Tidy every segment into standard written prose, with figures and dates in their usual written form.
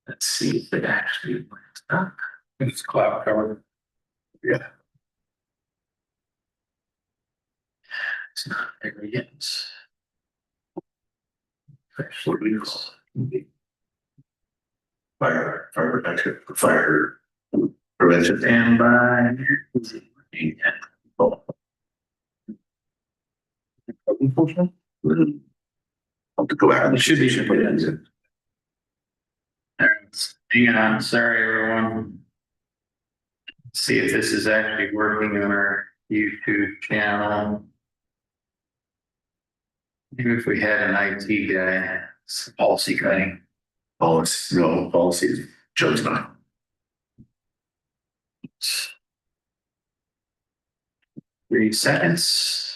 Let's see if it actually works. Up. It's cloud cover. Yeah. It's not there yet. Fire protection, fire prevention. Stand by. I'll have to go out. It should be. Hang on, sorry everyone. See if this is actually working on our YouTube channel. Maybe if we had an IT guy, it's policy cutting. Policy, no, policy is Joe's not. 3 seconds.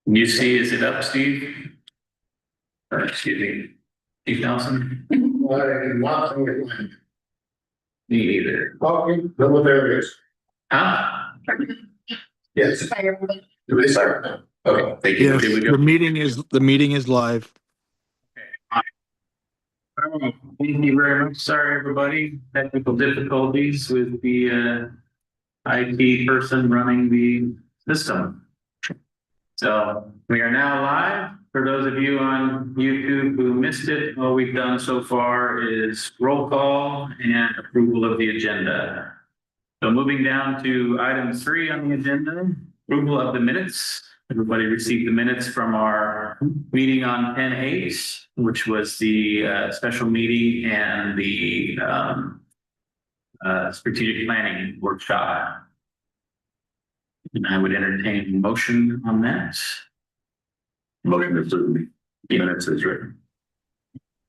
You see, is it up, Steve? Or excuse me, Steve Nelson? Me either. Okay, no, there it is. Huh? Yes. Okay, thank you. Yes, Here we go. the meeting is live. Thank you very much. Sorry, everybody. Technical difficulties with the IT person running the system. So we are now live. For those of you on YouTube who missed it, all we've done so far is roll call and approval of the agenda. So moving down to item 3 on the agenda, approval of the minutes. Everybody received the minutes from our meeting on 10/8, which was the special meeting and the strategic planning workshop. And I would entertain a motion on that. Motion to approve the minutes is written.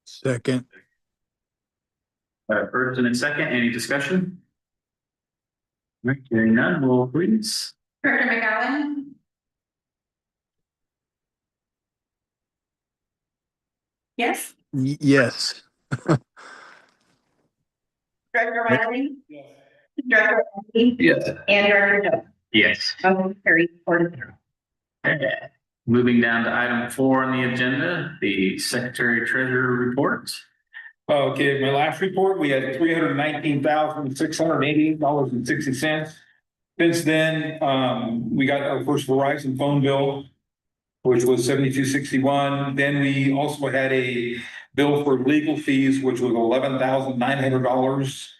Second. First and second, any discussion? Right, hearing none, roll please. Director McGowan? Yes. Yes. Director Riley? Yes. Director Riley? Yes. And Director Joe? Yes. Motion carried 4-0. Moving down to item 4 on the agenda, the Secretary Treasurer report. Okay, my last report, we had $319,688.60. Since then, we got our first Verizon phone bill, which was $72.61. Then we also had a bill for legal fees, which was $11,900.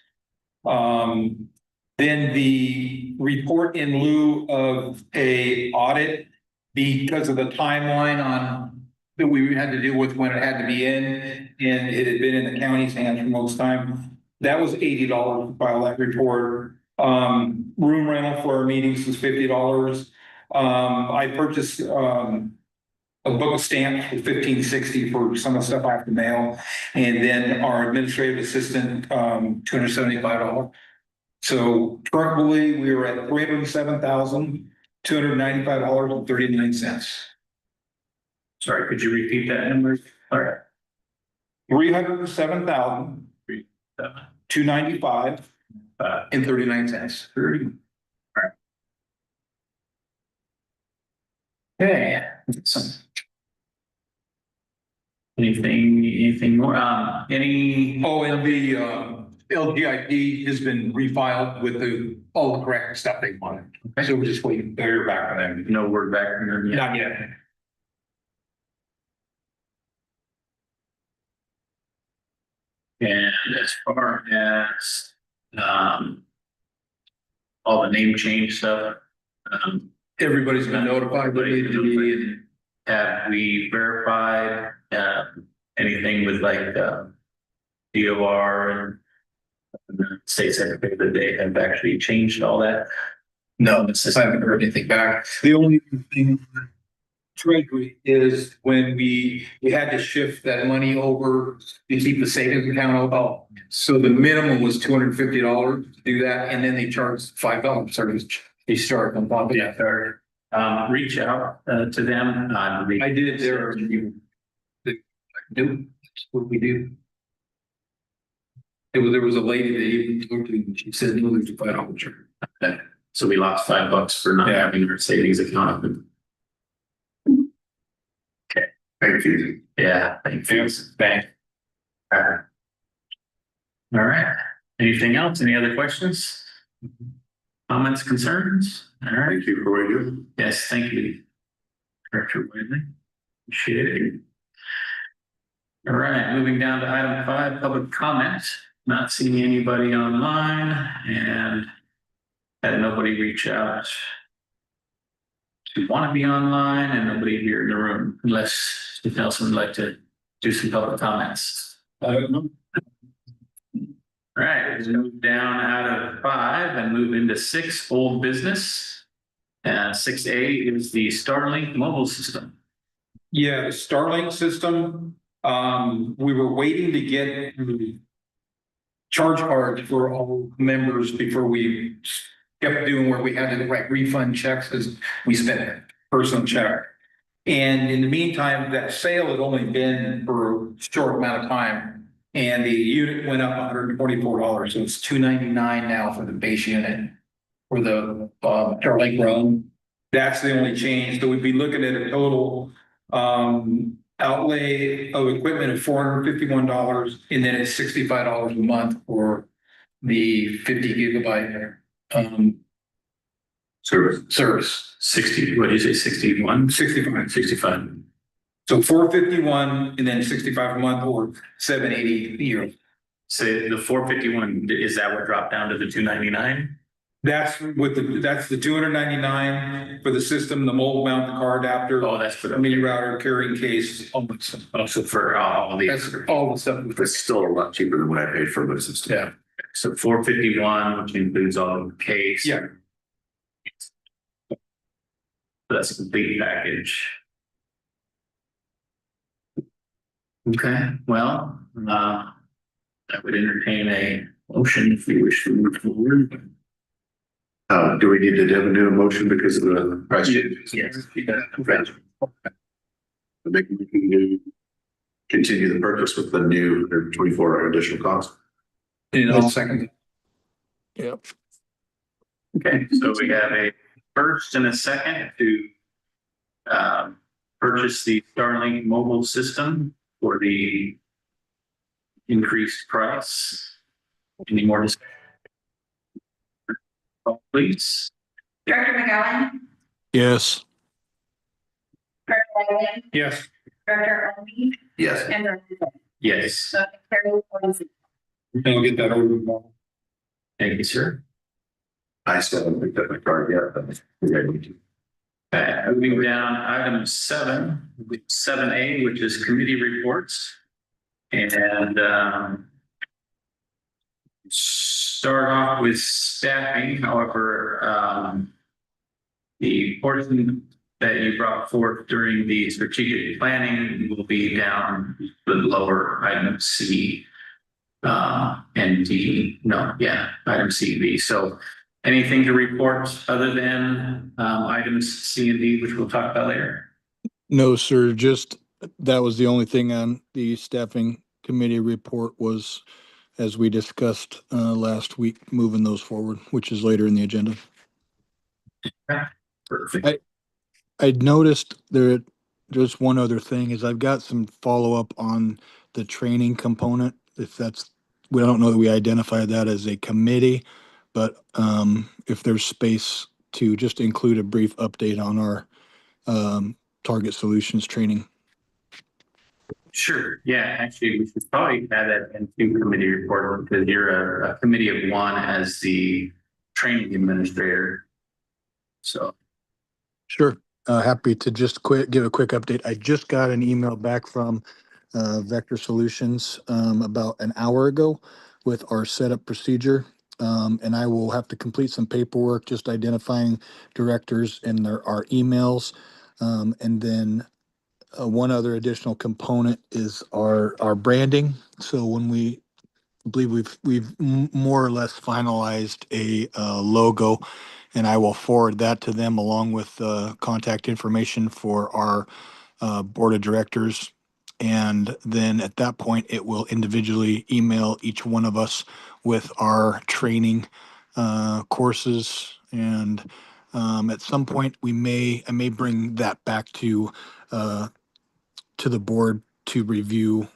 Then the report in lieu of a audit, because of the timeline on that we had to deal with when it had to be in, and it had been in the county's hands for most time. That was $80 to file that report. Room rental for our meetings was $50. I purchased a book of stamps for $15.60 for some of the stuff I have to mail, and then our administrative assistant $275. So currently we are at $307,295.39. Sorry, could you repeat that number? All right. $307,295.39. Okay. Anything more? Any? Oh, and the LGIP has been refiled with all the correct stuff they wanted. Okay. So we're just waiting to hear back from them. No word back from them yet? Not yet. And as far as all the name change stuff, Everybody's been notified. have we verified anything with like DOR and the state secretary that they have actually changed all that? No, I haven't heard anything back. The only thing Treasury is when we had to shift that money over to keep the savings account open. So the minimum was $250 to do that, and then they charged $5 service. They start on top of that. Reach out to them. I did there. Do what we do. There was a lady that even talked to me, and she said, no, there's a $5 charge. So we lost $5 for not having our savings account open. Thank you. Yeah, thank you. Thanks. All right. Anything else? Any other questions? Comments, concerns? All right. Thank you for what you do. Yes, thank you. Director Whitley. Appreciate it. All right, moving down to item 5, public comment. Not seeing anybody online and had nobody reach out to want to be online and nobody here in the room unless Nelson would like to do some public comments. I don't know. All right, let's move down out of 5 and move into 6, old business. 6A is the Starlink mobile system. Yeah, the Starlink system, we were waiting to get the charge cards for all members before we kept doing where we had to write refund checks as we spent personal check. And in the meantime, that sale had only been for a short amount of time. And the unit went up $144. So it's $299 now for the base unit for the Starlink Roam. That's the only change. So we'd be looking at a total outlay of equipment of $451, and then it's $65 a month for the 50 gigabyte service. 60, what is it, 61? 65. 65. So 451 and then 65 a month or 780 a year. So the 451, is that what dropped down to the 299? That's the 299 for the system, the mobile mount, the car adapter. Oh, that's for the mini router, carrying case, all that stuff. Also for all the. That's all the stuff. It's still a lot cheaper than what I paid for the system. Yeah. So 451, which includes all of the case. Yeah. That's a complete package. Okay, well, I would entertain a motion if you wish to move forward. Do we need to do a motion because of the price? Yes. Maybe we can continue the purchase with the new 24 additional cost. In a second. Yep. Okay, so we have a first and a second to purchase the Starlink mobile system for the increased price. Any more discussion? Please. Director McGowan, Yes. Director Whiteman, Yes. Director Early, Yes. and Director Fred. Yes, Motion carries 4-0. I'll get that order tomorrow. thank you, sir. I still haven't picked up my card yet, but we're ready to. Moving down, item 7, 7A, which is committee reports. And start off with staffing, however, the portion that you brought forth during the strategic planning will be down the lower item C and D. No, yeah, item C and D. So anything to report other than items C and D, which we'll talk about later? No, sir, just that was the only thing on the staffing committee report was, as we discussed last week, moving those forward, which is later in the agenda. Perfect. I'd noticed there's one other thing is I've got some follow-up on the training component. If that's, I don't know that we identified that as a committee, but if there's space to just include a brief update on our target solutions training. Sure. Yeah, actually, we should probably add that into committee report because you're a committee of one as the training administrator. So. Sure. Happy to just give a quick update. I just got an email back from Vector Solutions about an hour ago with our setup procedure. And I will have to complete some paperwork, just identifying directors and our emails. And then one other additional component is our branding. So when we believe we've more or less finalized a logo, and I will forward that to them along with contact information for our board of directors. And then at that point, it will individually email each one of us with our training courses. And at some point, I may bring that back to to the board to review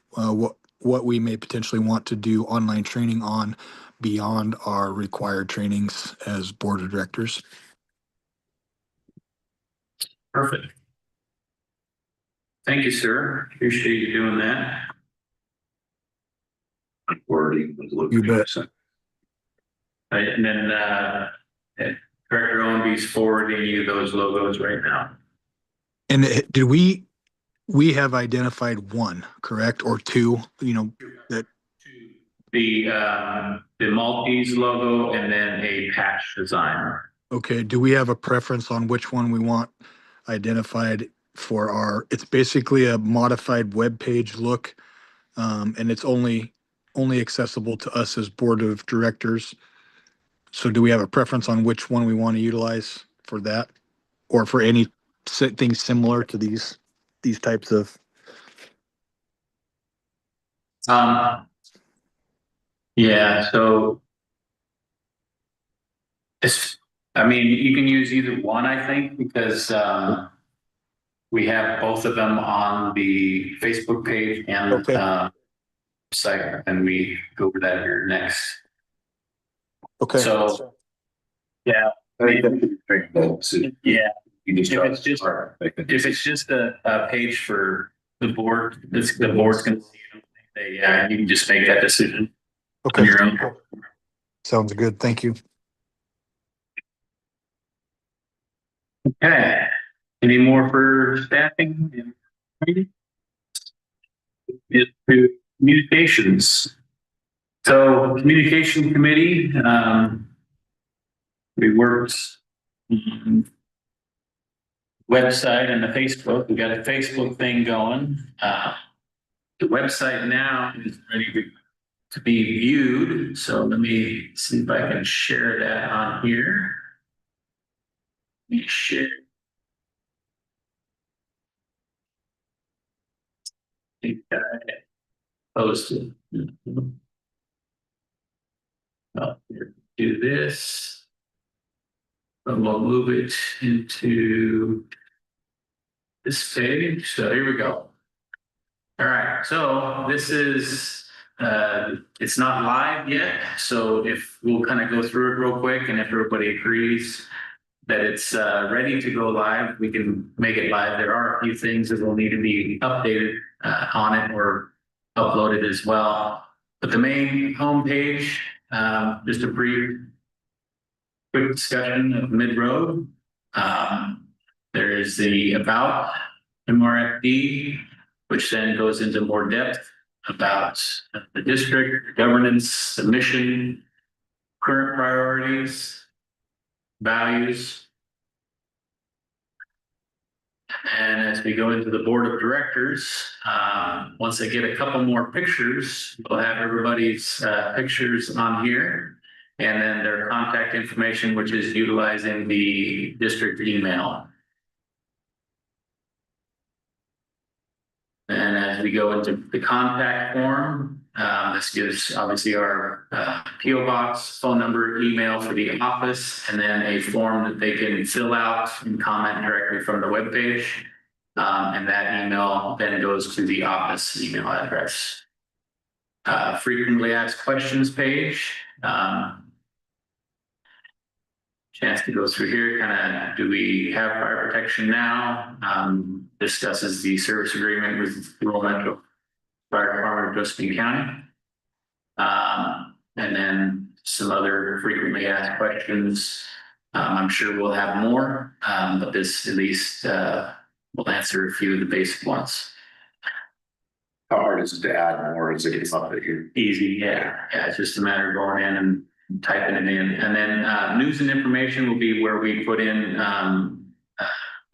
what we may potentially want to do online training on beyond our required trainings as board of directors. Perfect. Thank you, sir. Appreciate you doing that. Wording was looking. You bet. And then, Director Owenby's forwarding you those logos right now. And did we have identified one, correct? Or two, that, The Maltese logo and then a patch design. okay, do we have a preference on which one we want identified for it's basically a modified web page look. And it's only accessible to us as board of directors. So do we have a preference on which one we want to utilize for that? Or for any things similar to these types of? Yeah, so you can use either one, I think, because we have both of them on the Facebook page and Okay. site, and we go over that here next. Okay. So, yeah, yeah. If it's just a page for the board, the board's going to see it. Yeah, you can just make that decision on your own. Sounds good. Thank you. Okay. Any more for staffing? To communications. So communication committee, we worked website and the Facebook. We got a Facebook thing going. The website now is ready to be viewed. So let me see if I can share that on here. Let me share. I think I posted. Here, do this. And we'll move it into this page. So here we go. All right, so this is, it's not live yet. So if we'll kind of go through it real quick, and if everybody agrees that it's ready to go live, we can make it live. There are a few things that will need to be updated on it or uploaded as well. But the main homepage, just a brief, quick discussion of mid-road. There is the about MRFD, which then goes into more depth about the district, governance, the mission, current priorities, values. And as we go into the board of directors, once I get a couple more pictures, we'll have everybody's pictures on here, and then their contact information, which is utilizing the district email. And as we go into the contact form, this gives obviously our PO box, phone number, email for the office, and then a form that they can fill out and comment directly from the webpage. And that email then goes to the office email address. Frequently asked questions page. Chance to go through here, kind of, do we have fire protection now? Discusses the service agreement with Rural Metro Fire Department of Josephine County. And then some other frequently asked questions. I'm sure we'll have more, but this at least will answer a few of the basic ones. How hard is it to add more as it gets up here? Easy, yeah. Yeah, it's just a matter of going in and typing it in. And then news and information will be where we put in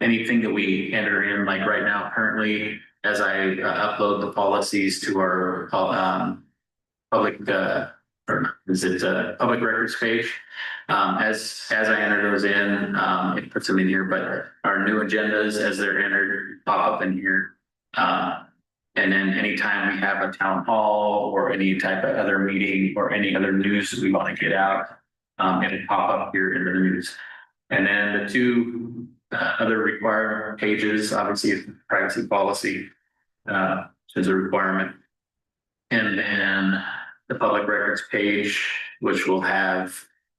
anything that we enter in, like right now, currently, as I upload the policies to our public, or is it public records page? As I enter those in, it puts them in here, but our new agendas as they're entered pop up in here. And then anytime we have a town hall or any type of other meeting or any other news that we want to get out, it'll pop up here in the news. And then the two other required pages, obviously, is privacy policy. as a requirement. And then the public records page, which will have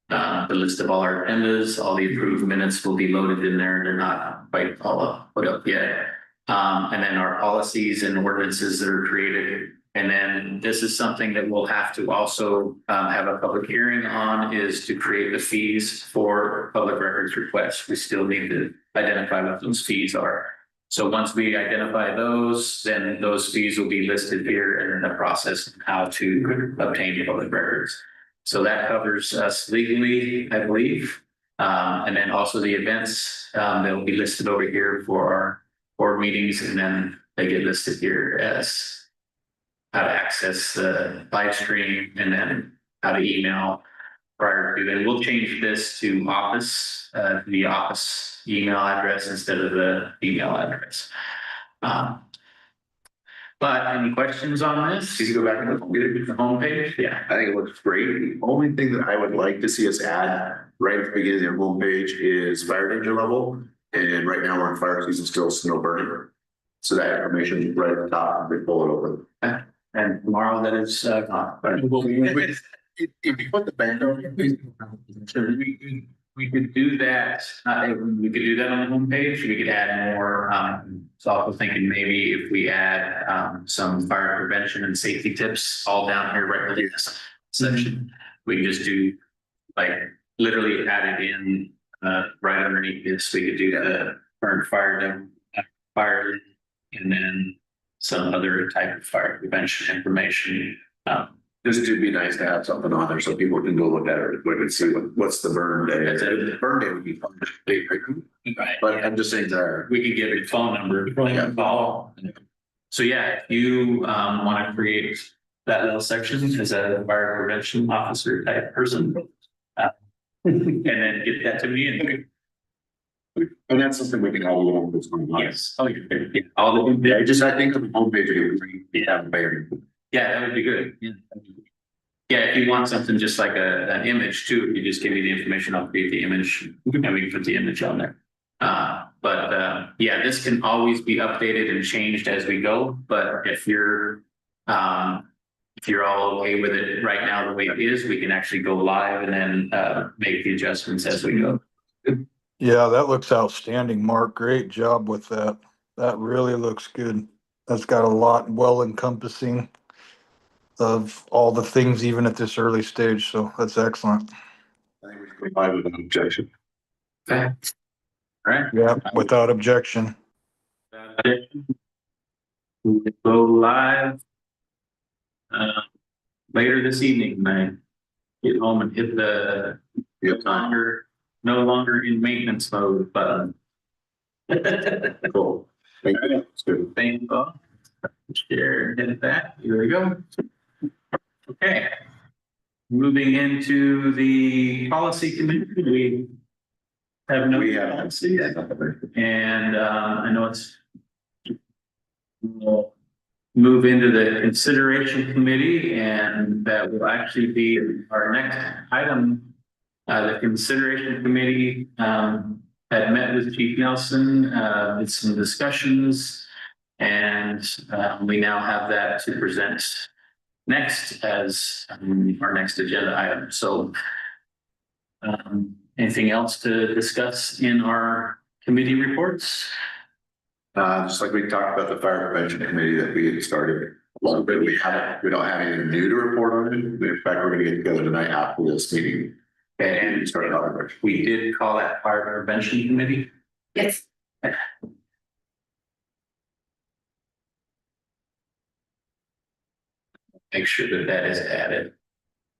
the list of all our agendas, all the approved minutes will be loaded in there. They're not quite all put up yet. And then our policies and ordinances that are created. And then this is something that we'll have to also have a public hearing on, is to create the fees for public records requests. We still need to identify what those fees are. So once we identify those, then those fees will be listed here and in the process of how to obtain public records. So that covers us legally, I believe. And then also the events, they'll be listed over here for our board meetings, and then they get listed here as how to access the live stream and then how to email prior to. And we'll change this to office, the office email address instead of the email address. But any questions on this? Can you go back and The homepage? Yeah. I think it looks great. The only thing that I would like to see us add right at the beginning of the homepage is fire danger level. And right now we're in fire season still, snow burning. So that information is right at the top, we pull it over. And tomorrow that is gone. If you put the band on. We could do that, we could do that on the homepage, we could add more, so I was thinking maybe if we add, some fire prevention and safety tips all down here right within this section. We can just do, like, literally add it in, right underneath this, we could do the current fire, and then some other type of fire prevention information. Just to be nice to have something on there so people can go look at it, we can see what's the burn day. That's it. Burn day would be fun, Right. but I'm just saying there. We could give a phone number, call. So yeah, if you want to create that little section as a fire prevention officer type person. And then get that to me and. And that's something we can have a little bit going on. Yes. Oh, you're good. Yeah, all the. Yeah, I think on the homepage, we have a bearing. Yeah, that would be good. Yeah. Yeah, if you want something just like an image too, if you just give me the information, I'll create the image and we can put the image on there. But yeah, this can always be updated and changed as we go. But if you're all okay with it right now, the way it is, we can actually go live and then make the adjustments as we go. Yeah, that looks outstanding, Mark. Great job with that. That really looks good. That's got a lot well encompassing of all the things, even at this early stage. So that's excellent. I think we should comply with an objection. Okay. All right. Yeah, without objection. We will go live later this evening. When I get home and hit the no longer in maintenance mode button. Cool. Thank you. That's good. Thank you all. Share, hit that. Here we go. Okay. Moving into the policy committee, we have no policy. And I know it's. We'll move into the consideration committee, and that will actually be our next item. The consideration committee had met with Chief Nelson, did some discussions, and we now have that to present next as our next agenda item. So anything else to discuss in our committee reports? Just like we talked about the fire prevention committee that we had started a little bit, we don't have anything new to report on it. In fact, we're gonna get together tonight after this meeting. And start out. We did call that fire prevention committee. Yes. Make sure that that is added.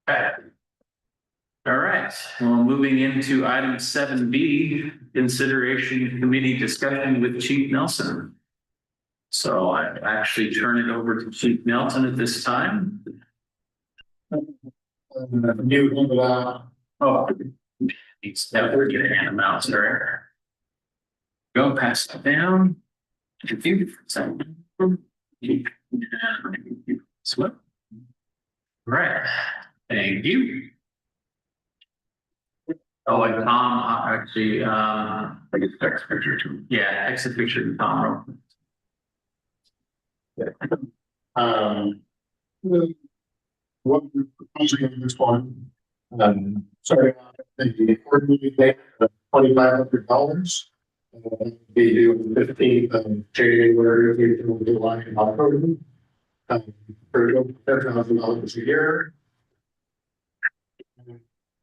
All right, well, moving into item 7B, consideration committee discussion with Chief Nelson. So I actually turn it over to Chief Nelson at this time. Oh, he's never get a hand of mouse there. Go pass it down. Swip. Right, thank you. Oh, and Tom, actually, I get the text picture too. yeah, exit picture of Tom. Um. What we're proposing in this one, starting off at the quarterly date of $2,500. Be due on the 15th of January, April, July, and October. For $10,000 a year.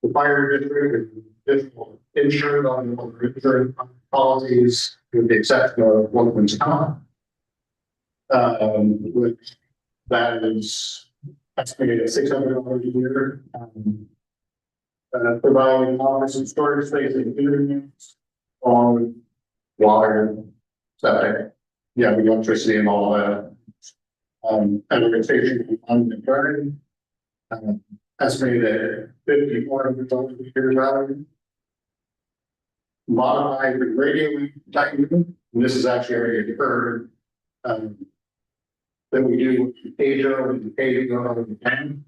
The fire district is insured on the insurance policies, with the exception of workman's comp. Which that is estimated at $600 a year. Providing office and storage space and units on water, septic, yeah, the electricity and all that. Organization on the garden. Estimated at $5,400 a year value. Modified radio type unit, and this is actually already occurred. That we do with the Asia and the Asia on the ten.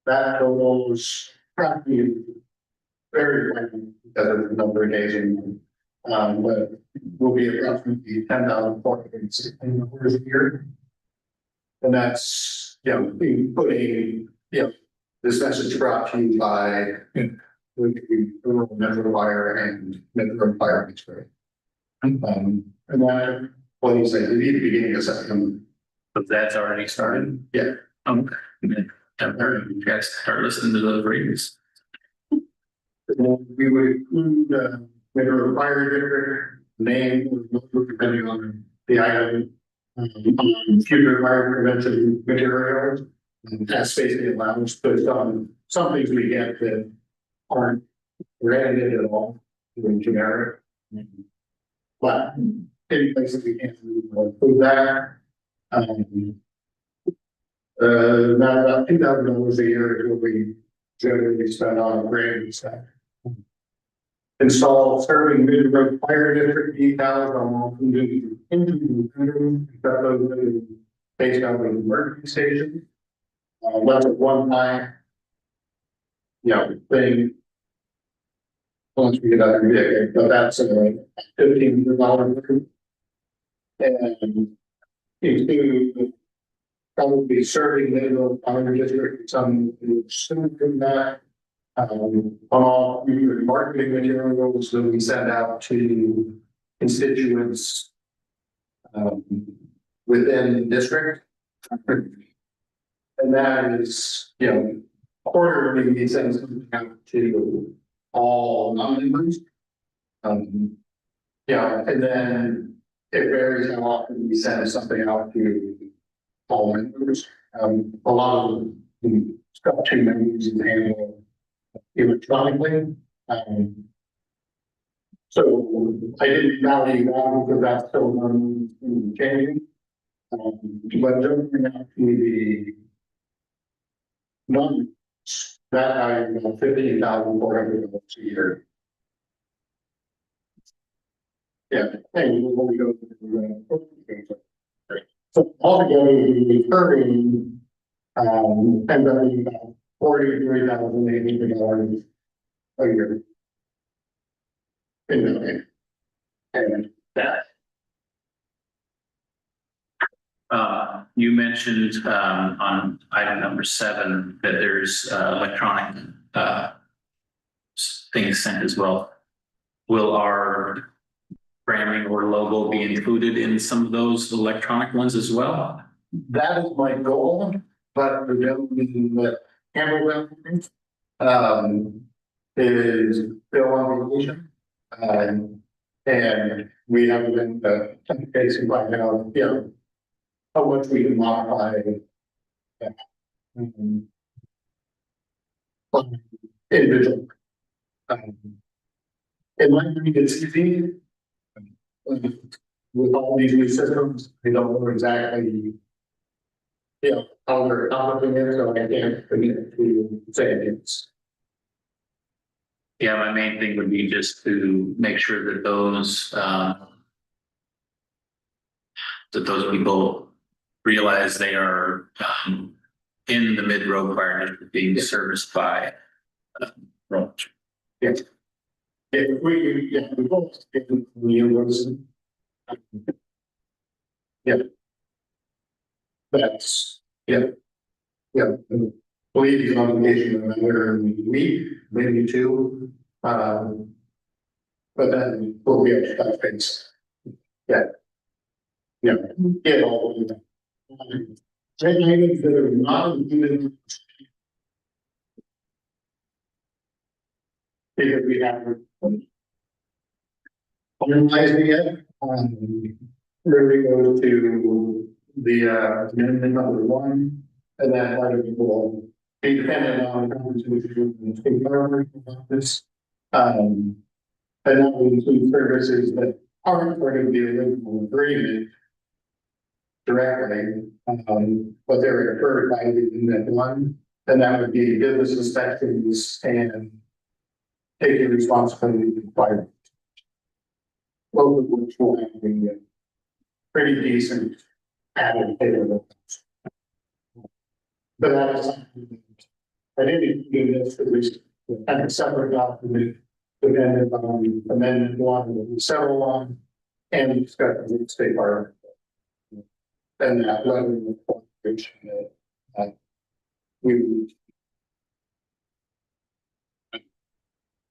That totals probably very likely because of the number of days in, but will be approximately $10,416 a year. And that's, you know, being putting, you know, this message brought to you by the Rural Metro Fire and Metro Fire Experience. And that was at the beginning of September. But that's already started. Yeah. Okay. I've heard you guys start listening to those radios. We would include Metro Fire District name, depending on the item. Future fire prevention materials. And that's basically allows, but some things we get that aren't branded at all, doing generic. But any places we can't include that. About $2,000 a year is what we generally spend on branding stuff. Install serving mid-road fire district decals on all into based on the emergency station. That's a one-time, you know, thing. Once we get out of the but that's $1,500. And include probably serving the fire district, some sooner than that. On all marketing materials that we send out to constituents within the district. And that is, you know, quarterly we send something out to all non-members. Yeah, and then it varies how often we send something out to all members. A lot of the stuff to members is handled electronically. So I didn't value that because that's still changing. But jumping out to the numbers, that value is $15,400 a year. Yeah, and when we go so altogether the recurring ends up being about $43,800 a year. And that. You mentioned on item number 7 that there's electronic things sent as well. Will our branding or logo be included in some of those electronic ones as well? That is my goal, but the gentleman that handled that is still on vacation. And we haven't been facing by now, you know, how much we can modify. Individual. It might be it's easy. With all these new systems, they don't know exactly. You know, how they're accomplishing it, so I can't commit to say it's. Yeah, my main thing would be just to make sure that those people realize they are in the mid-road fire district being serviced by roads. Yes. If we both get the university. Yeah. that's, yeah. Yeah, I believe he's on vacation another week, maybe two. But then we'll be able to touch base. Yeah. Yeah, get all of that. Red items that are not included. Because we haven't. Finalized it yet, really goes to the, amendment number one, and that item will be dependent on the conversation with the state government about this. And that will include services that aren't part of the original agreement directly, but they're referred by the amendment one, and that would be business inspections and taking responsibility for both of which will have a pretty decent added payment. But that is something that I didn't do this at least as a separate document, dependent on amendment one, and several one, and discussion with the state bar. And that level of cooperation that we.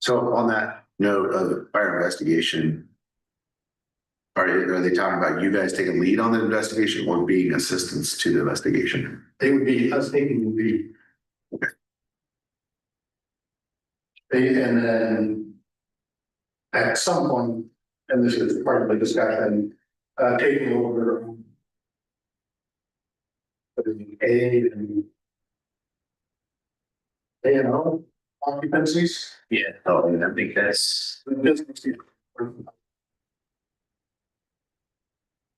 So on that note of the fire investigation. Are they talking about you guys taking lead on the investigation or being assistants to the investigation? They would be us taking the lead. And then at some point, and this is part of the discussion, taking over A&O occupancies. Yeah, oh, I think that's, The business.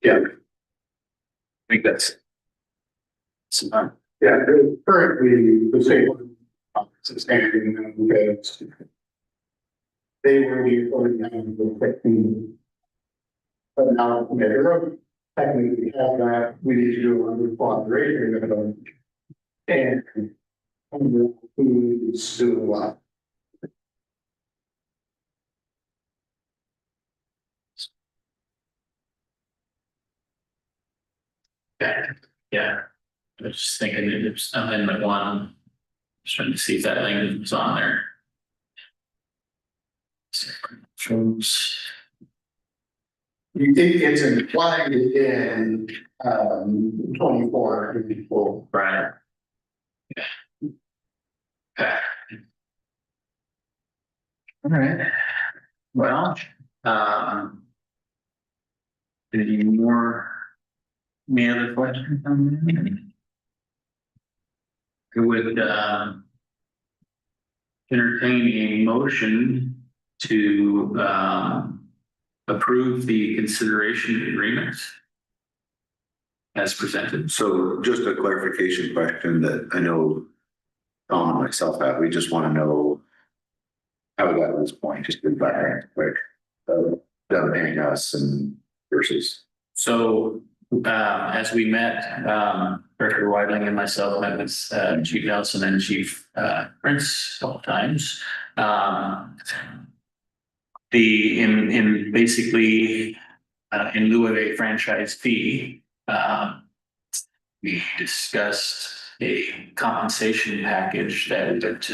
Yeah, I think that's. yeah, currently, the state is handling them because they were the authority on the 15. But now, technically we have that, we need to do a cooperation with them. And who is doing what? Yeah, I was just thinking that there's amendment one. Just trying to see if that language was on there. You think it's implied in, 24 people. Right. Yeah. Okay. All right. Well, any more? Any other questions? I would, entertain a motion to, approve the consideration agreement as presented. So just a clarification question that I know Tom and myself have, we just want to know how we got to this point, just in background, quick, them paying us and versus. So, as we met, Director Weidling and myself met with, Chief Nelson and Chief, Prince a couple times. In basically, in lieu of a franchise fee, we discussed a compensation package that would,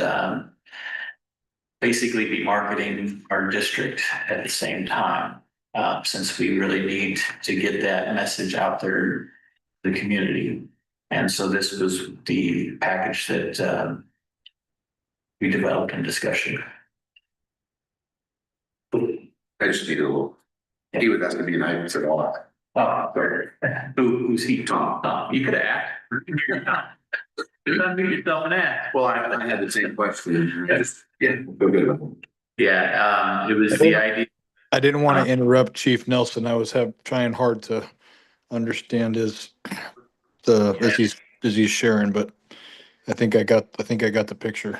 basically be marketing our district at the same time. Since we really need to get that message out there to the community. And so this was the package that, we developed in discussion. I just need a little, he would ask me and I said all that. Oh, who's he? Tom, you could act. Do not be yourself an act. Well, I had the same question. Yes. Yeah. Go good. Yeah, it was the idea. I didn't want to interrupt Chief Nelson. I was trying hard to understand as he's sharing, but I think I got the picture.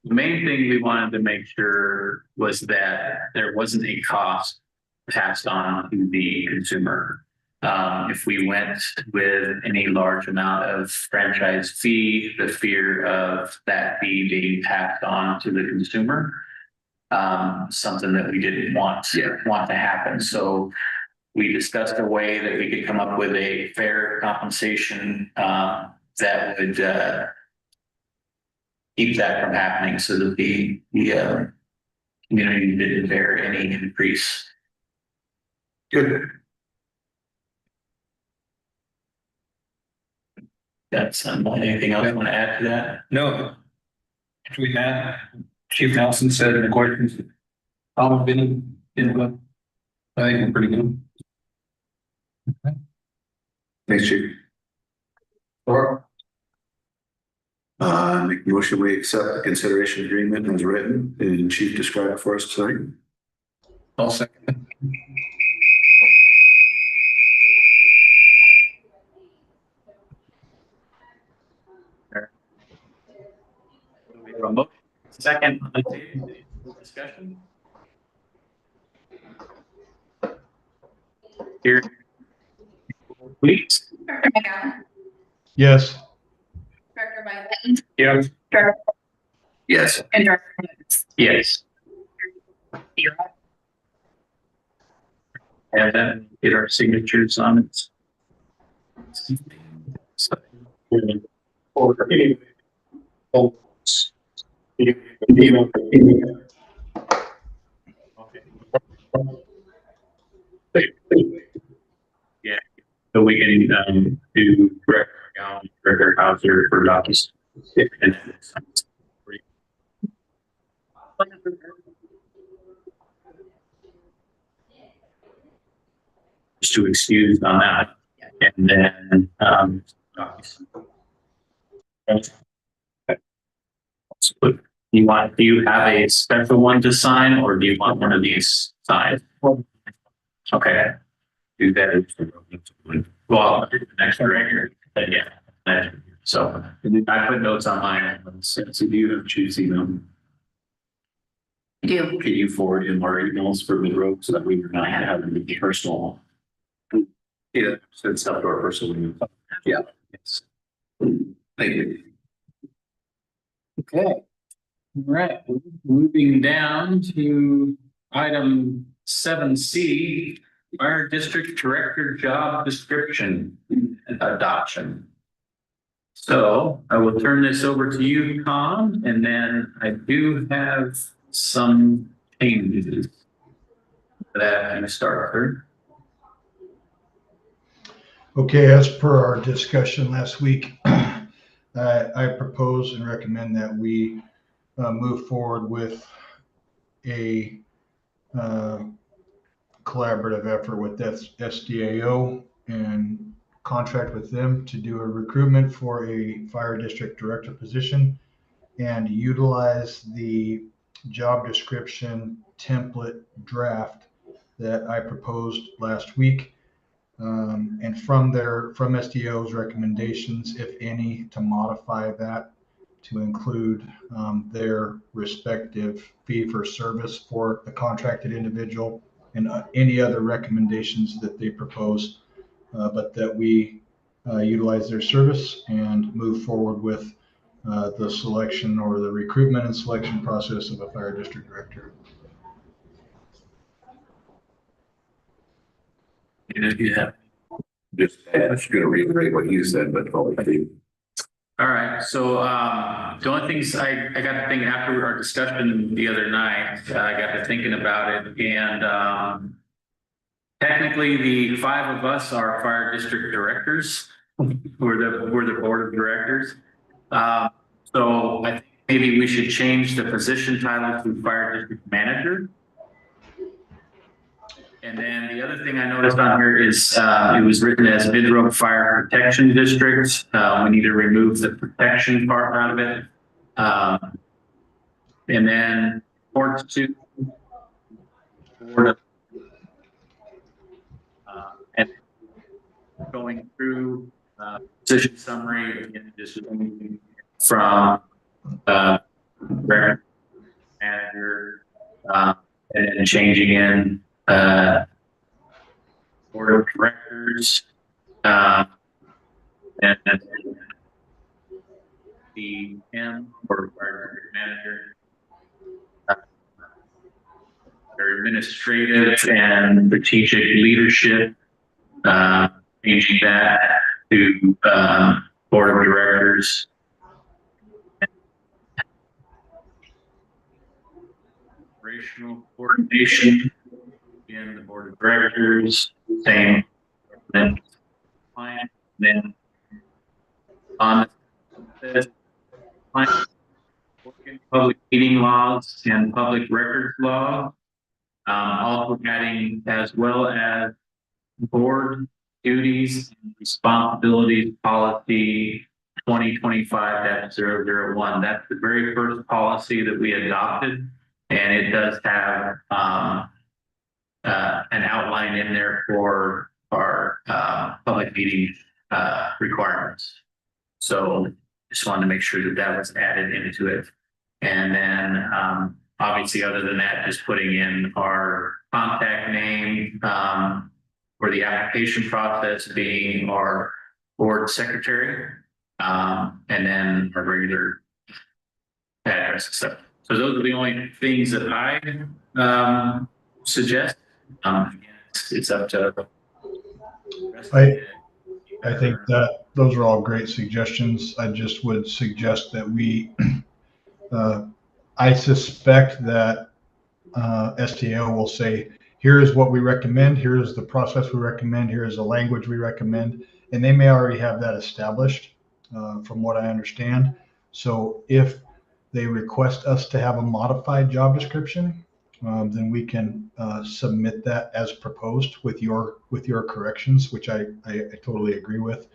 The main thing we wanted to make sure was that there wasn't a cost passed on to the consumer. If we went with any large amount of franchise fee, the fear of that fee being passed on to the consumer, something that we didn't want to happen. So we discussed a way that we could come up with a fair compensation, that would, keep that from happening so that the community didn't bear any increase. Good. That's, anything else you want to add to that? No. Between that, Chief Nelson said in the questions, I've been in, I think we're pretty good. Thanks, Chief. Make a motion, we accept the consideration agreement as written and Chief described for us tonight. I'll second. We have a motion. Second, on the table, discussion. Here. Please. Director McGowan, Yes. Director Biden, Yes. Director Yes. and Director Lewis. Yes. And then get our signatures on it. Or any. Yeah, so we can do Director Hauser for documents. Just to excuse on that, and then do you have a special one to sign, or do you want one of these signed? Okay. Do that. Well, the next director, yeah. So I put notes on mine. So you have choosing them. Do. Can you forward him our emails for mid-road so that we are not having to be personal? Yeah, send stuff to our personal email. Yeah. Yes. Thank you. Okay. All right, moving down to item 7C, Fire District Director Job Description Adoption. So I will turn this over to you, Con, and then I do have some changes that I started. Okay, as per our discussion last week, I propose and recommend that we move forward with a collaborative effort with SDAO and contract with them to do a recruitment for a fire district director position and utilize the job description template draft that I proposed last week. And from SDO's recommendations, if any, to modify that to include their respective fee for service for the contracted individual and any other recommendations that they propose, but that we utilize their service and move forward with the selection or the recruitment and selection process of a fire district director. Yeah. Just, I'm just gonna reiterate what you said, but hopefully. All right, so the only things I got to thinking after our discussion the other night, I got to thinking about it, and technically the 5 of us are fire district directors. We're the board of directors. So I think maybe we should change the position title to fire district manager. And then the other thing I noticed on here is it was written as Mid-Road Fire Protection District. We need to remove the protection part out of it. And then report to board of, and going through position summary again, just from manager and then changing in board of directors, and the M or fire manager. their administrative and strategic leadership, changing that to board of directors. Operational coordination in the board of directors, same. Then client, then on the public meeting laws and public records law. Also adding as well as board duties and responsibilities policy 2025-001. That's the very first policy that we adopted, and it does have an outline in there for our public meeting requirements. So just wanted to make sure that that was added into it. And then obviously, other than that, just putting in our contact name for the application process being our board secretary, and then our regular address and stuff. So those are the only things that I suggest. Again, it's up to. I think that those are all great suggestions. I just would suggest that we, I suspect that STO will say, here is what we recommend, here is the process we recommend, here is the language we recommend, and they may already have that established from what I understand. So if they request us to have a modified job description, then we can submit that as proposed with your corrections, which I totally agree with.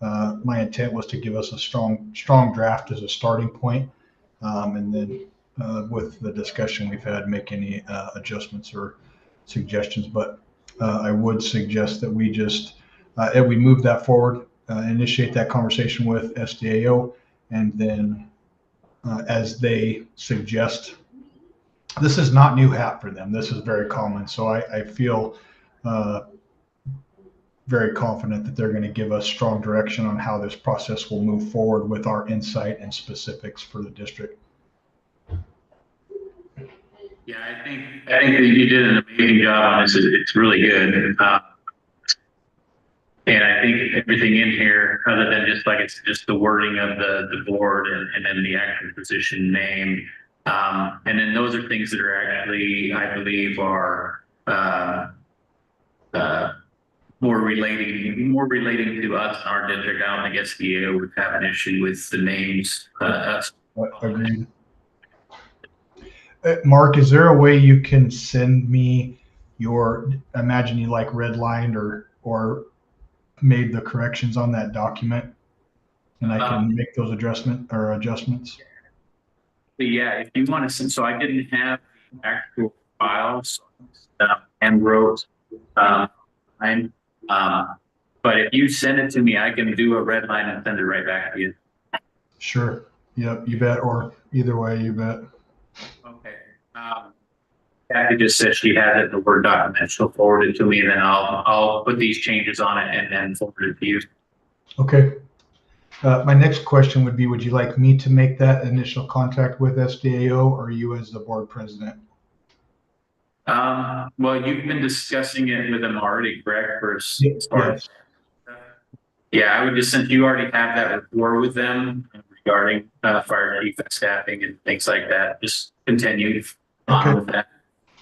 My intent was to give us a strong draft as a starting point, and then with the discussion we've had, make any adjustments or suggestions. But I would suggest that we just we move that forward, initiate that conversation with SDAO, and then as they suggest. This is not new hat for them. This is very common. So I feel very confident that they're going to give us strong direction on how this process will move forward with our insight and specifics for the district. Yeah, I think that you did an amazing job on this. It's really good. And I think everything in here, other than just like it's just the wording of the board and then the actual position name. And then those are things that are actually, I believe, are more relating to us and our district. I don't think SBA would have an issue with the names. Agreed. Mark, is there a way you can send me your, imagine you like redlined or made the corrections on that document, and I can make those adjustments? Yeah, if you want to send, so I didn't have the actual files and wrote but if you send it to me, I can do a red line and send it right back to you. Sure. Yep, you bet. Or either way, you bet. Okay. Kathy just said she has it in the Word document. She'll forward it to me, and then I'll put these changes on it and then forward it to you. Okay. My next question would be, would you like me to make that initial contact with SDAO or you as the board president? Well, you've been discussing it with them already, correct? Yes. Yeah, I would just, since you already have that rapport with them regarding fire chief and staffing and things like that, just continue on with that.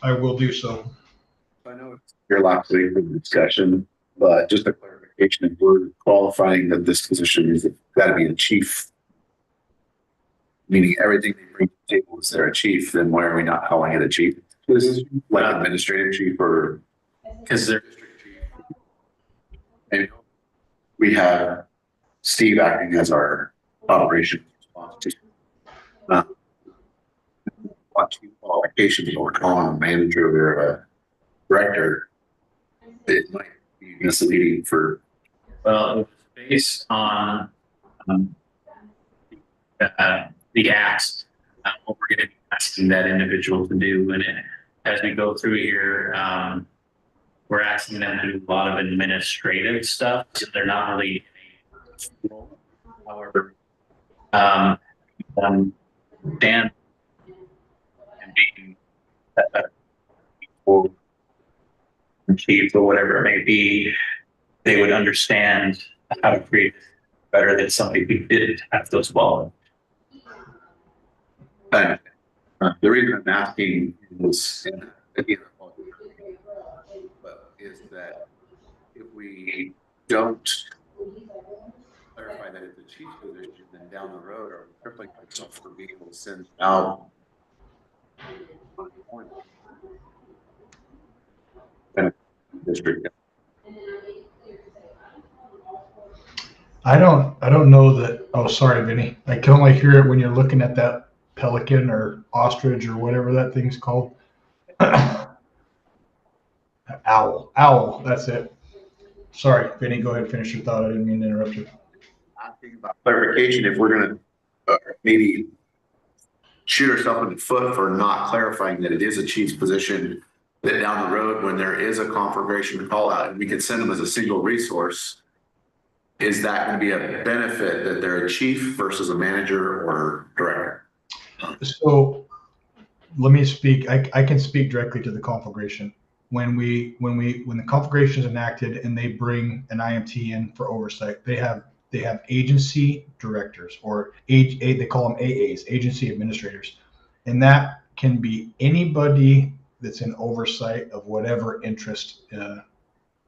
I will do so. I know it's your last week of the discussion, but just a clarification, if we're qualifying that this position is got to be a chief, meaning everything they bring to the table is they're a chief, then why are we not calling it a chief position, like administrative chief or? Because they're And we have Steve acting as our operations responsible. What qualifications we're calling a manager or a director, it might be misleading for. Well, it was based on the acts, what we're going to be asking that individual to do. And as we go through here, we're asking them to do a lot of administrative stuff. So they're not really, however, Dan and being or chief or whatever it may be, they would understand how to create better than somebody who didn't have those qualities. The reason I'm asking is, again, but is that if we don't clarify that it's a chief position, then down the road, are we crippling ourselves for being able to send out district? I don't know that, oh, sorry, Vinny. I can only hear it when you're looking at that pelican or ostrich or whatever that thing's called. Owl, that's it. Sorry, Vinny, go ahead and finish your thought. I didn't mean to interrupt you. Asking about clarification, if we're gonna maybe shoot ourselves in the foot for not clarifying that it is a chief's position, that down the road, when there is a conflagration call out, and we could send them as a single resource, is that gonna be a benefit that they're a chief versus a manager or director? So let me speak. I can speak directly to the conflagration. When the conflagration is enacted and they bring an IMT in for oversight, they have agency directors, or they call them AAs, agency administrators, and that can be anybody that's in oversight of whatever interest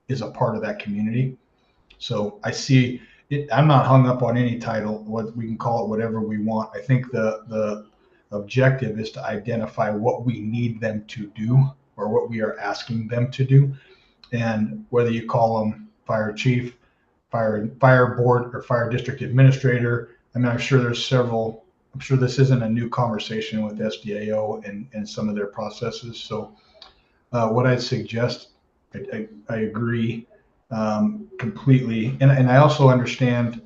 is a part of that community. So I see it. I'm not hung up on any title. What we can call it, whatever we want. I think the objective is to identify what we need them to do or what we are asking them to do, and whether you call them fire chief, fire board, or fire district administrator. I mean, I'm sure there's several. I'm sure this isn't a new conversation with SDAO and some of their processes. So what I'd suggest, I agree completely, and I also understand,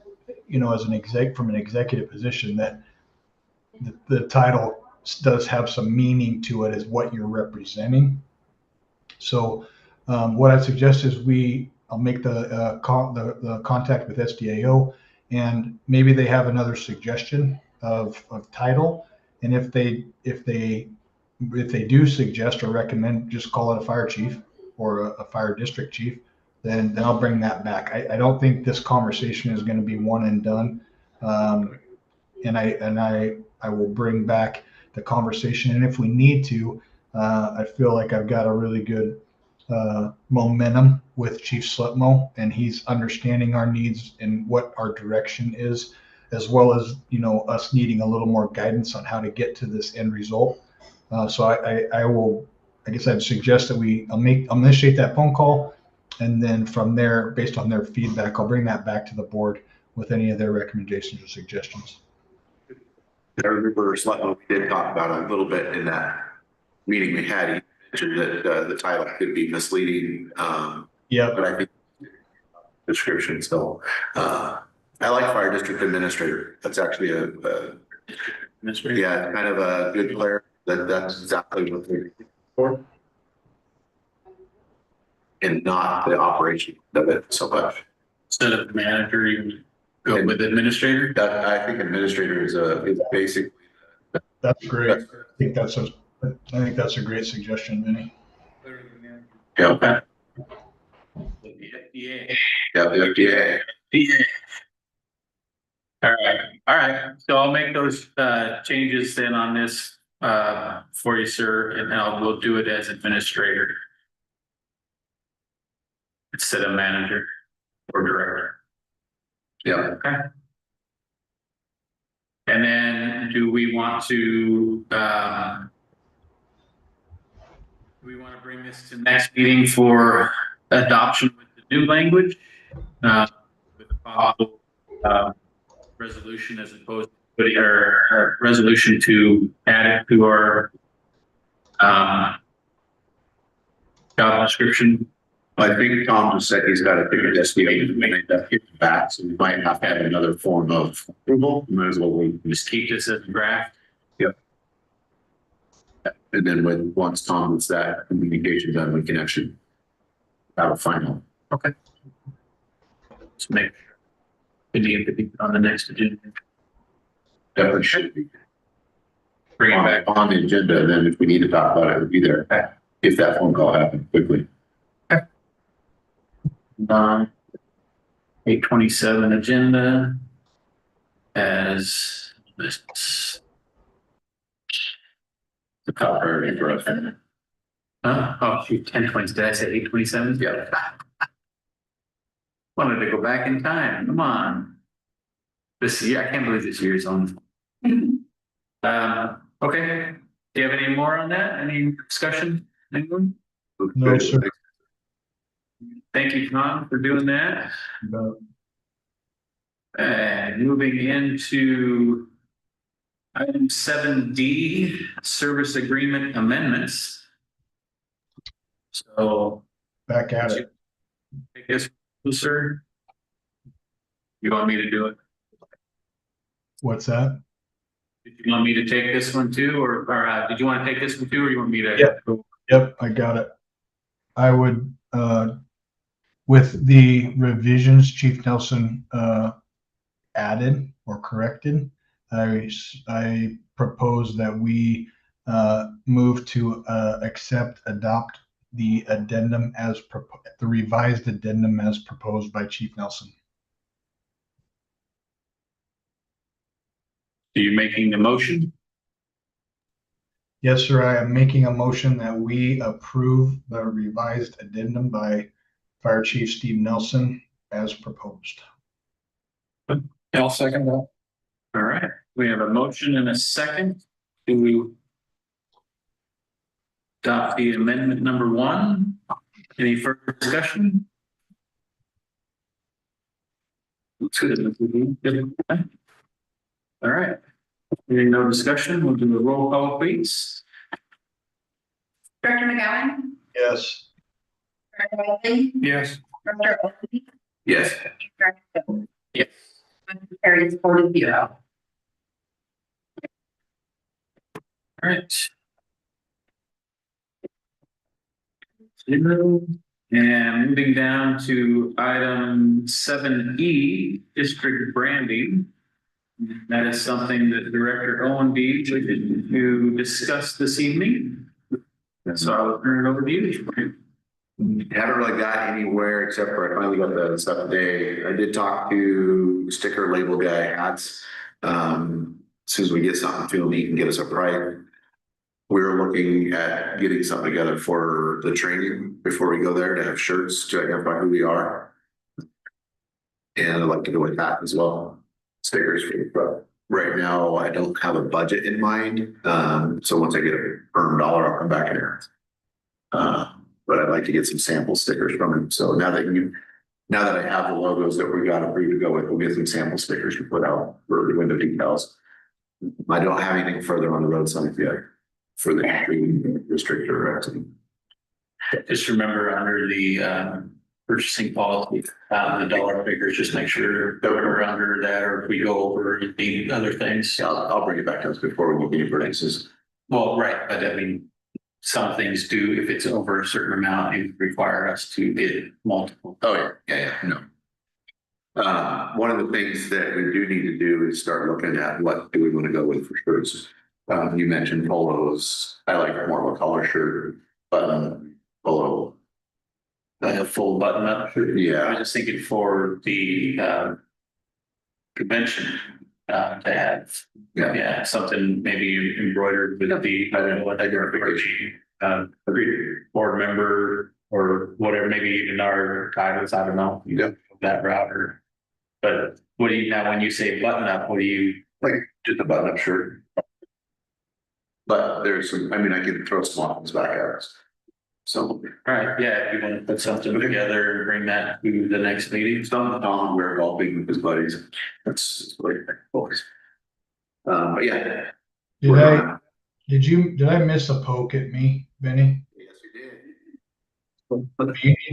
as an from an executive position, that the title does have some meaning to it as what you're representing. So what I suggest is I'll make the contact with SDAO, and maybe they have another suggestion of title. And if they do suggest or recommend, just call it a fire chief or a fire district chief, then I'll bring that back. I don't think this conversation is going to be one and done. And I will bring back the conversation. And if we need to, I feel like I've got a really good momentum with Chief Slipmo, and he's understanding our needs and what our direction is, as well as, us needing a little more guidance on how to get to this end result. So I guess I'd suggest that I'll initiate that phone call. And then from there, based on their feedback, I'll bring that back to the board with any of their recommendations or suggestions. I remember we did talk about it a little bit in that meeting we had. He mentioned that the title could be misleading. Yeah. But I think description. So I like fire district administrator. That's actually yeah, kind of a good player. That's exactly what they're looking for, and not the operation of it so much. Instead of manager, you go with administrator. I think administrator is basically. That's great. I think that's a great suggestion, Vinny. Yeah. Okay. The FDA. Yeah, the FDA. Yeah. All right. So I'll make those changes then on this for you, sir, and we'll do it as administrator instead of manager or director. Yeah. Okay. And then do we want to bring this to next meeting for adoption with the new language? With a possible resolution as opposed to putting our resolution to add it to our job description. I think Tom just said he's got to pick a SBA to make that hit back, so we might have to have another form of approval. Might as well wait. Just keep this as a draft. Yep. And then once Tom gets that communication done, we can actually have a final. Okay. Let's make sure it needs to be on the next agenda. Definitely should be. Bring it back. On the agenda, and then if we need to talk about it, it'll be there. if that phone call happened quickly. 8:27 agenda as this. The power for us. Oh, shoot, 10:20, did I say 8:27? Yeah. Wanted to go back in time, come on. This year, I can't believe this year's on. Okay, do you have any more on that? Any discussion? Anyone? No, sir. Thank you, Tom, for doing that. No. And moving into item 7D, service agreement amendments. So, Back at it. I guess, sir, you want me to do it? What's that? Did you want me to take this one too, or did you want to take this one too, or you want me to? Yeah. Yep, I got it. I would, with the revisions Chief Nelson, added or corrected, I propose that we, move to, adopt the addendum as the revised addendum as proposed by Chief Nelson. Are you making the motion? Yes, sir. I am making a motion that we approve the revised addendum by Fire Chief Steve Nelson as proposed. I'll second that. All right, we have a motion and a second. Do we adopt the amendment number 1? Any further discussion? Looks good. All right, hearing no discussion, we'll do the roll call, please. Director McGowan, Yes. Director Wiley, Yes. Director Oakley, Yes. Director Jones. Yes. Motion carries 4-0. All right. And moving down to item 7E, district branding. That is something that Director Owen B. to discuss this evening. So I'll turn it over to you. Haven't really got anywhere except for I finally got the stuff today. I did talk to sticker label guy Hats. As soon as we get something to him, he can get us a price. We're looking at getting something together for the training before we go there to have shirts to identify who we are. And I'd like to go with that as well. Stickers for the truck. Right now, I don't have a budget in mind. So once I get a firm dollar, I'll come back here. But I'd like to get some sample stickers from him. So now that I have the logos that we got approved to go with, we'll get some sample stickers to put out for the window decals. I don't have anything further on the road signs yet for the restrictor. Just remember under the purchasing policy, the dollar figures, just make sure that we're under that, or if we go over the other things. Yeah, I'll bring it back to us before we get any purchases. Well, right, but I mean, some things do, if it's over a certain amount, it require us to get multiple. Oh, yeah, no. One of the things that we do need to do is start looking at what do we want to go with for shirts. You mentioned polos. I like more of a collar shirt, polo. A full button up. I Yeah, was just thinking for the convention to have, yeah, something maybe embroidered with the, I don't know what identification, board member or whatever, maybe even our titles, I don't know. Yeah. That route or, but what do you, now when you say button up, what do you? like just a button up shirt. But there's some, I mean, I can throw some options back at us. So, All right, yeah, if you want to put something together and bring that to the next meeting. Don wear golfing with his buddies. That's great. But yeah. Did I miss a poke at me, Benny? Yes, you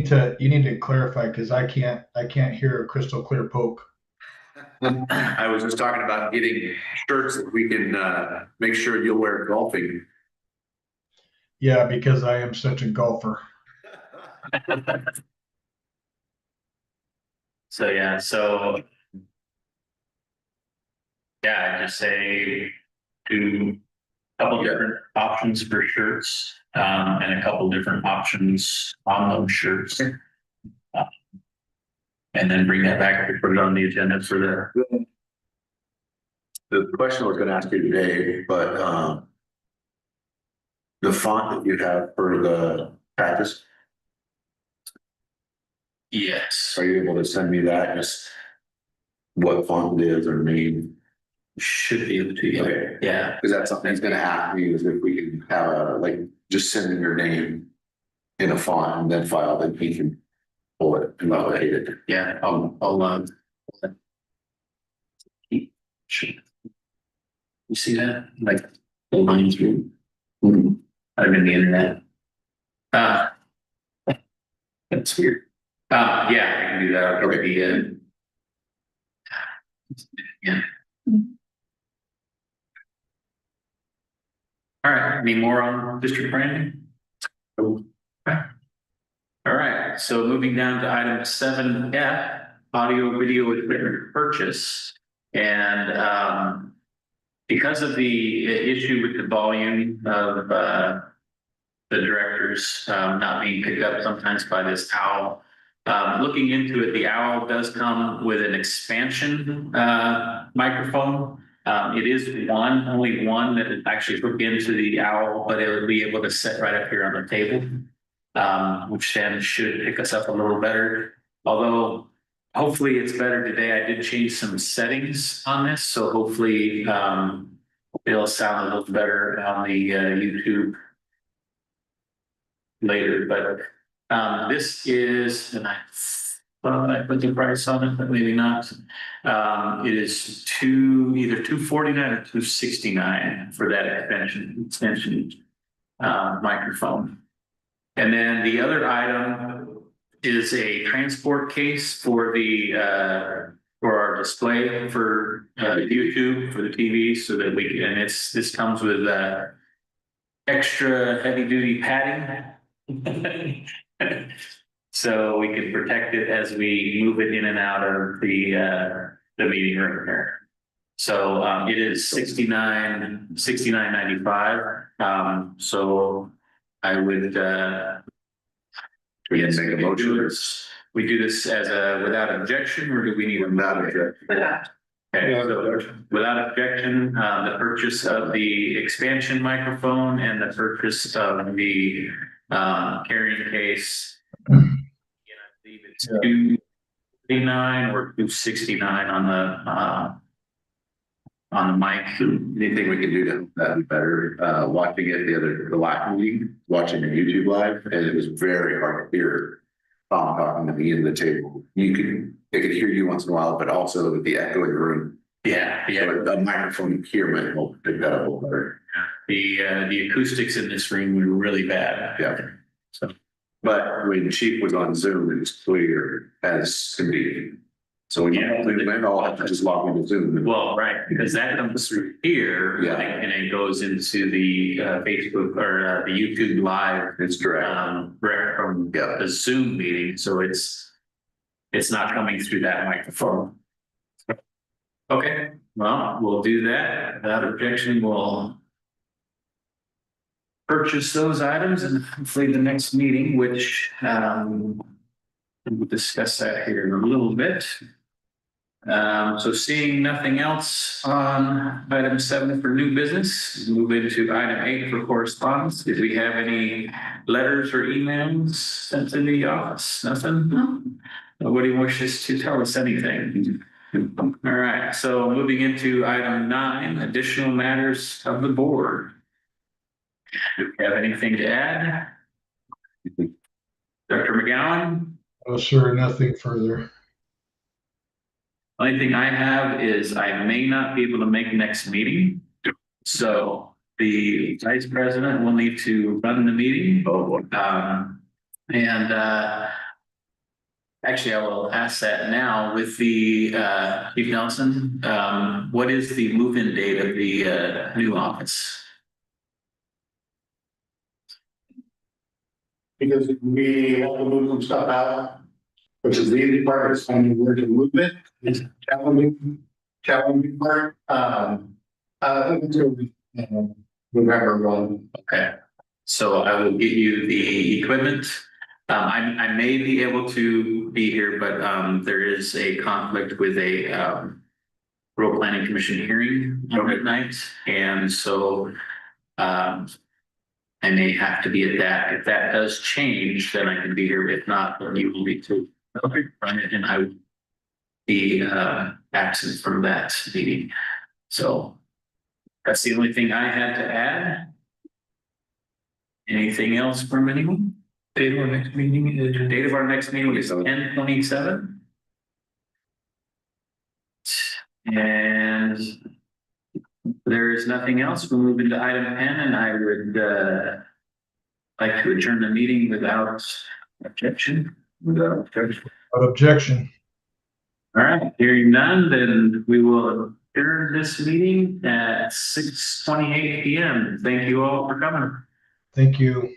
did. You need to clarify because I can't hear a crystal clear poke. I was just talking about getting shirts that we can make sure you'll wear golfing. Yeah, because I am such a golfer. So, yeah, I just say do a couple different options for shirts. and a couple different options on those shirts. And then bring that back and put it on the agenda for The question I was gonna ask you today, but, the font that you have for the patches, yes. are you able to send me that, just what font it is or name? Should be able to, yeah. Okay. Yeah. Because that's something he's gonna ask me, is if we can have a, like, just send him your name in a font and then file, then he can pull it and locate it. Yeah, you see that? Like, the line through. I'm in the internet. That's weird. Yeah, I can do that. I'll Okay. Yeah. All right, any more on district branding? Okay. All right, so moving down to item 7F, audio video equipment purchase. And because of the issue with the volume of the directors not being picked up sometimes by this owl, looking into it, the owl does come with an expansion microphone. It is only one that is actually hooked into the owl, but it will be able to sit right up here on the table, which then should pick us up a little better. Although hopefully it's better today. I did change some settings on this, so hopefully it'll sound a little better on the YouTube later. But this is, and I put the price on it, but maybe not. It is either $249 or $269 for that extension microphone. And then the other item is a transport case for for our display for YouTube, for the TV, so that we can, and this comes with extra heavy duty padding. So we can protect it as we move it in and out of the meeting room here. So it is $69.95. So I would Yes, make a motion. We do this as without objection, or do we need a Without objection. Okay, so without objection, the purchase of the expansion microphone and the purchase of the carrying case. I believe it's $259 or $269 on the mic. Anything we can do to that better, watching it the last week, watching the YouTube live, and it was very hard to hear talking to me in the table. They could hear you once in a while, but also with the echo in the room. Yeah, yeah. So the microphone here might help pick that up a little better. The acoustics in this room were really bad. Yeah. So, but when Chief was on Zoom, it was clear as can be. So when you all have to just log into Zoom. well, right, because that comes through here, Yeah. and it goes into the Facebook or the YouTube live. It's direct. Direct from the Zoom meeting, so it's not coming through that microphone. Okay, well, we'll do that. Without objection, we'll purchase those items, and hopefully the next meeting, which we'll discuss that here in a little bit. So seeing nothing else on item 7 for new business, move into item 8 for correspondence. Did we have any letters or emails sent to the office? Nothing? No. Nobody wishes to tell us anything. All right, so moving into item 9, additional matters of the board. Do we have anything to add? Dr. McGowan? Oh, sure, nothing further. Only thing I have is I may not be able to make next meeting. So the vice president will need to run the meeting. Actually, I will ask that now with the Chief Nelson. What is the move-in date of the new office? Because we have to move some stuff out, which is the easy part, is finding where to move it. It's challenging part. I think until November 1. Okay. So I will get you the equipment. I may be able to be here, but there is a conflict with a rural planning commission hearing on midnight, and so I may have to be at that. If that does change, then I can be here. If not, then you will be too. Okay, run it, and I will be absent from that meeting. So that's the only thing I had to add. Anything else from anyone? Date of our next meeting is 10/27. And there is nothing else. We'll move into item 10, and I would like to adjourn the meeting without objection. Without objection. All right, hearing none, then we will adjourn this meeting at 6:28 PM. Thank you all for coming. Thank you.